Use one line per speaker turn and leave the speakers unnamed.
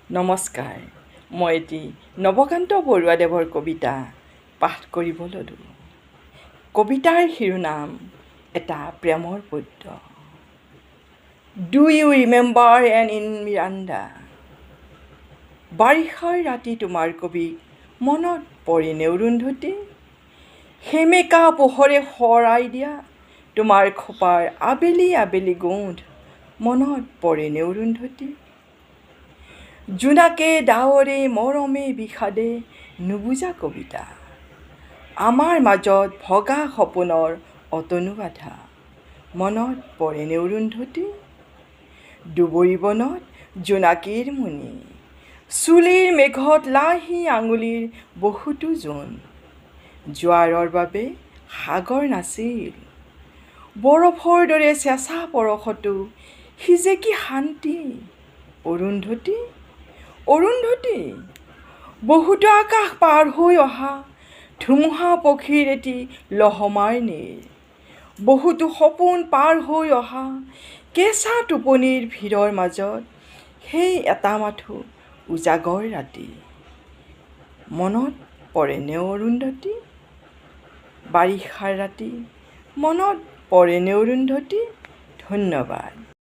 নমস্কাৰ, মই এটি নৱকান্ত বৰুৱাদেৱৰ কবিতা পাঠ কৰিব ল'লোঁ। কবিতাৰ শিৰোনাম এটা প্ৰেমৰ পদ্য। Do you remember an inn Miranda? বাৰিষাৰ ৰাতি তোমাৰ কবিক মনত পৰেনে অৰুন্ধতী? সেমেকা পোহৰে সোঁৱৰাই দিয়া তোমাৰ খোপাৰ আবেলি আবেলি গোন্ধ মনত পৰেনে অৰুন্ধতী? জোনাকে ডাৱৰে মৰমে বিষাদে নুবুজা কবিতা, আমাৰ মাজত ভগা সপোনৰ অতনু বাধা মনত পৰেনে অৰুন্ধতী? দুবৰি বনত জোনাকীৰ মুনি, চুলিৰ মেঘত লাহি আঙুলিৰ বহুতো জোন, জোৱাৰৰ বাবে সাগৰ নাছিল, বৰফৰ দৰে চেঁচা পৰশতো সি যে কি শান্তি অৰুন্ধতী? অৰুন্ধতী, বহুতো আকাশ পাৰ হৈ অহা ধুমুহা পক্ষীৰ এটি লহমাৰ নীৰ, বহুতো সপোন পাৰ হৈ অহা কেঁচা টোপনিৰ ভিৰৰ মাজত সেই এটা মাথো উজাগৰ ৰাতি মনত পৰেনে অৰুন্ধতী? বাৰিষাৰ ৰাতি মনত পৰেনে অৰুন্ধতী? ধন্যবাদ।